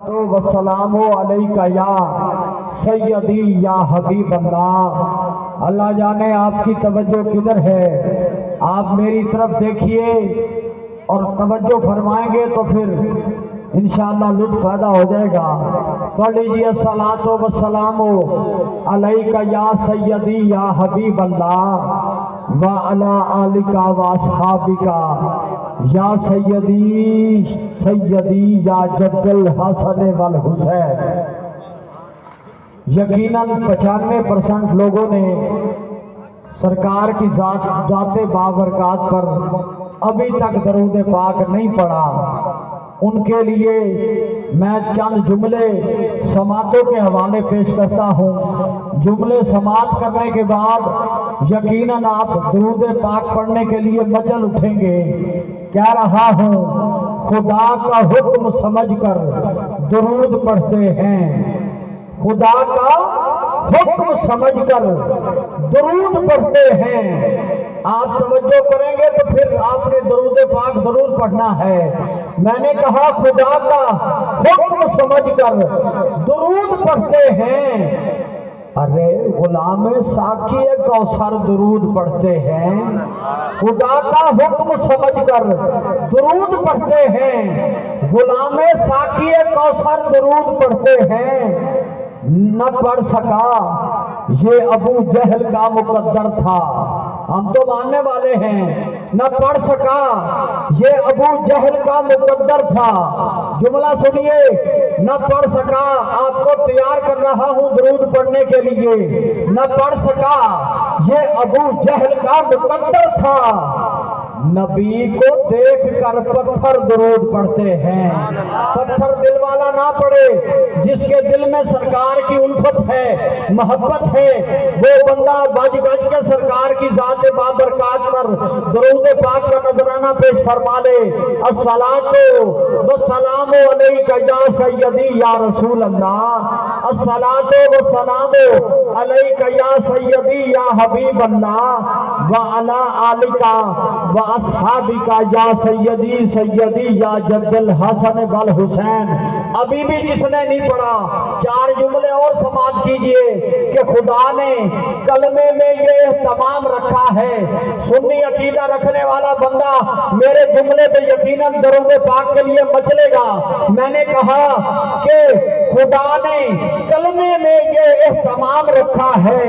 والسلام علیکہ یا سیدی یا حبیب اللہ۔ اللہ جانے آپ کی توجہ کدھر ہے، آپ میری طرف دیکھیے اور توجہ فرمائیں گے تو پھر انشاءاللہ لطف پیدا ہو جائے گا۔ پڑھ لیجیے الصلاۃ والسلام علیکہ یا سیدی یا حبیب اللہ وعلی آلکہ واصحابکہ یا سیدی سیدی یا جد الحسن والحسین۔ یقیناً 95% لوگوں نے سرکار کی ذات بابرکات پر ابھی تک درود پاک نہیں پڑھا۔ ان کے لیے میں چند جملے سماعتوں کے حوالے پیش کرتا ہوں۔ جملے سماعت کرنے کے بعد یقیناً آپ درود پاک پڑھنے کے لیے مچل اٹھیں گے۔ کہہ رہا ہوں خدا کا حکم سمجھ کر درود پڑھتے ہیں، خدا کا حکم سمجھ کر درود پڑھتے ہیں۔ آپ توجہ کریں گے تو پھر آپ نے درود پاک ضرور پڑھنا ہے۔ میں نے کہا خدا کا حکم سمجھ کر درود پڑھتے ہیں۔ ارے غلام ساقی کوثر درود پڑھتے ہیں، خدا کا حکم سمجھ کر درود پڑھتے ہیں، غلام ساقی کوثر درود پڑھتے ہیں۔ نہ پڑھ سکا یہ ابو جہل کا مقدر تھا، ہم تو ماننے والے ہیں۔ نہ پڑھ سکا یہ ابو جہل کا مقدر تھا۔ جملہ سنیے، نہ پڑھ سکا، آپ کو تیار کر رہا ہوں درود پڑھنے کے لیے۔ نہ پڑھ سکا یہ ابو جہل کا مقدر تھا، نبی کو دیکھ کر پتھر درود پڑھتے ہیں۔ پتھر دل والا نہ پڑے، جس کے دل میں سرکار کی الفت ہے، محبت ہے، وہ بندہ بج بج کے سرکار کی ذات بابرکات پر درود پاک کا نذرانہ پیش فرما لے۔ الصلاۃ والسلام علیکہ یا سیدی یا رسول اللہ، الصلاۃ والسلام علیکہ یا سیدی یا حبیب اللہ وعلی آلکہ واصحابکہ یا سیدی سیدی یا جد الحسن والحسین۔ ابھی بھی جس نے نہیں پڑھا 4 جملے اور سماعت کیجئے کہ خدا نے کلمے میں یہ اہتمام رکھا ہے۔ سنی عقیدہ رکھنے والا بندہ میرے جملے پہ یقیناً درود پاک کے لیے مچلے گا۔ میں نے کہا کہ خدا نے کلمے میں یہ اہتمام رکھا ہے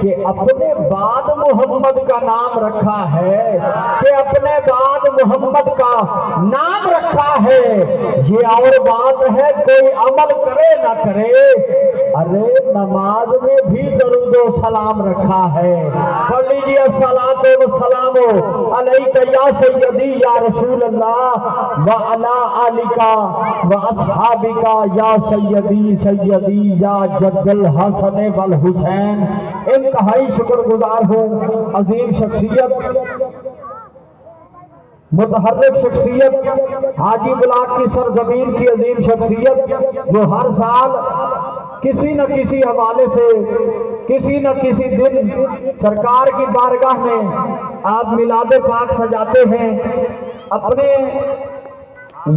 کہ اپنے بعد محمد کا نام رکھا ہے، کہ اپنے بعد محمد کا نام رکھا ہے۔ یہ اور بات ہے کوئی عمل کرے نہ کرے، ارے نماز میں بھی درود و سلام رکھا ہے۔ پڑھ لیجیے الصلاۃ والسلام علیکہ یا سیدی یا رسول اللہ وعلی آلکہ واصحابکہ یا سیدی سیدی یا جد الحسن والحسین۔ انتہائی شکر گزار ہوں عظیم شخصیت، متحرک شخصیت، حاجی بلاک کی سرزمین کی عظیم شخصیت، جو ہر سال کسی نہ کسی حوالے سے کسی نہ کسی دن سرکار کی بارگاہ میں آپ میلاد پاک سجاتے ہیں۔ اپنے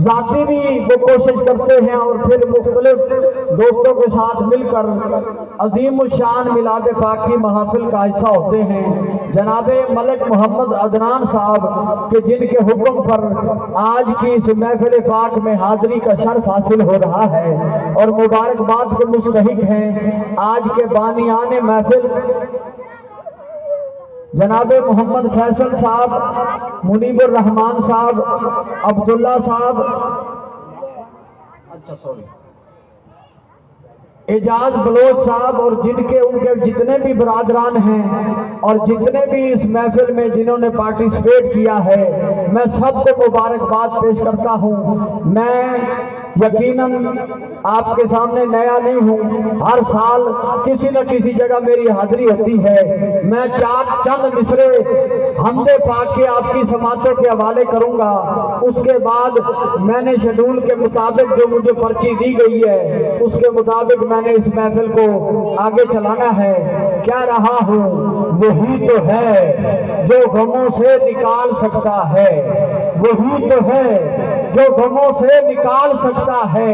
ذاتی بھی وہ کوشش کرتے ہیں اور پھر مختلف دوستوں کے ساتھ مل کر عظیم الشان میلاد پاک کی محافل کا حصہ ہوتے ہیں۔ جناب ملک محمد عدنان صاحب کہ جن کے حکم پر آج کی اس محفل پاک میں حاضری کا شرف حاصل ہو رہا ہے اور مبارکباد کے مستحق ہیں، آج کے بانیان محفل جناب محمد فیصل صاحب، منیب الرحمان صاحب، عبداللہ صاحب، اعجاز بلوچ صاحب، اور ان کے جتنے بھی برادران ہیں اور جتنے بھی اس محفل میں جنہوں نے پارٹیسپیٹ کیا ہے، میں سب کو مبارکباد پیش کرتا ہوں۔ میں یقیناً آپ کے سامنے نیا نہیں ہوں، ہر سال کسی نہ کسی جگہ میری حاضری ہوتی ہے۔ میں چند مصرے حمد پاک کے آپ کی سماعتوں کے حوالے کروں گا، اس کے بعد میں نے شیڈول کے مطابق جو مجھے پرچی دی گئی ہے اس کے مطابق میں نے اس محفل کو آگے چلانا ہے۔ کہہ رہا ہوں وہی تو ہے جو غموں سے نکال سکتا ہے، وہی تو ہے جو غموں سے نکال سکتا ہے۔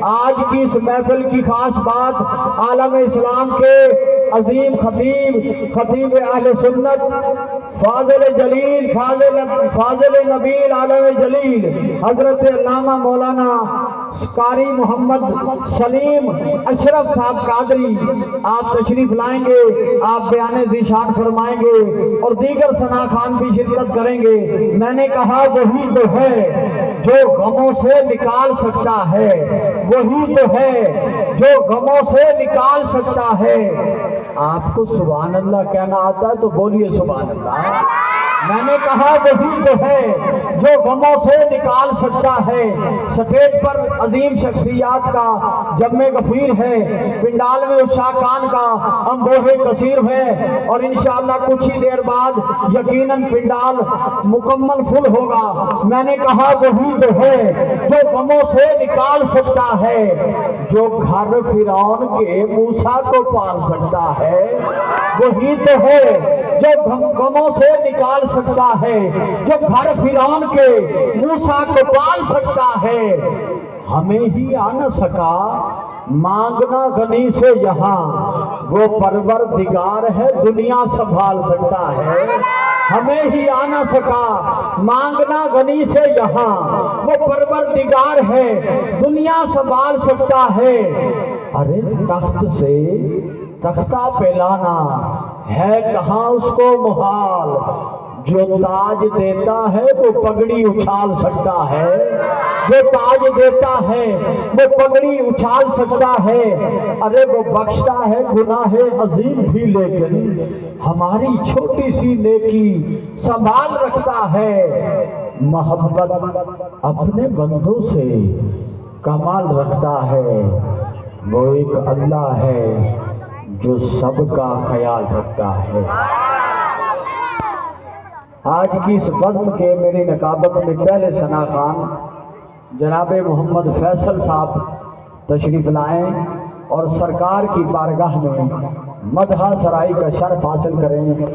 آج کی اس محفل کی خاص بات عالم اسلام کے عظیم خطیب اہل سنت فاضل جلیل فاضل نبیل عالم جلیل حضرت علامہ مولانا قاری محمد سلیم اشرف صاحب قادری آپ تشریف لائیں گے، آپ بیان ذیشان فرمائیں گے اور دیگر ثنا خوان بھی شرکت کریں گے۔ میں نے کہا وہی تو ہے جو غموں سے نکال سکتا ہے، وہی تو ہے جو غموں سے نکال سکتا ہے۔ آپ کو سبحان اللہ کہنا آتا ہے تو بولیے سبحان اللہ۔ میں نے کہا وہی تو ہے جو غموں سے نکال سکتا ہے۔ سٹیج پر عظیم شخصیات کا جمع غفیر ہے، پنڈال میں عشاقان کا انبوہ کثیر ہے، اور انشاءاللہ کچھ ہی دیر بعد یقیناً پنڈال مکمل فل ہوگا۔ میں نے کہا وہی تو ہے جو غموں سے نکال سکتا ہے، جو گھر فرعون کے موسیٰ کو پال سکتا ہے، وہی تو ہے جو غموں سے نکال سکتا ہے، جو گھر فرعون کے موسیٰ کو پال سکتا ہے۔ ہمیں ہی آ نہ سکا مانگنا غنی سے یہاں، وہ پروردگار ہے دنیا سنبھال سکتا ہے۔ ہمیں ہی آ نہ سکا مانگنا غنی سے یہاں، وہ پروردگار ہے دنیا سنبھال سکتا ہے۔ ارے تخت سے تختہ پہ لانا ہے کہاں اس کو محال، جو تاج دیتا ہے وہ پگڑی اچھال سکتا ہے، جو تاج دیتا ہے وہ پگڑی اچھال سکتا ہے۔ ارے وہ بخشتا ہے گناہ عظیم بھی، لیکن ہماری چھوٹی سی نیکی سنبھال رکھتا ہے۔ محبت اپنے بندوں سے کمال رکھتا ہے، وہ ایک اللہ ہے جو سب کا خیال رکھتا ہے۔ آج کی اس بزم کے میری نقابت میں پہلے ثنا خوان جناب محمد فیصل صاحب تشریف لائیں اور سرکار کی بارگاہ میں مدح سرائی کا شرف حاصل کریں۔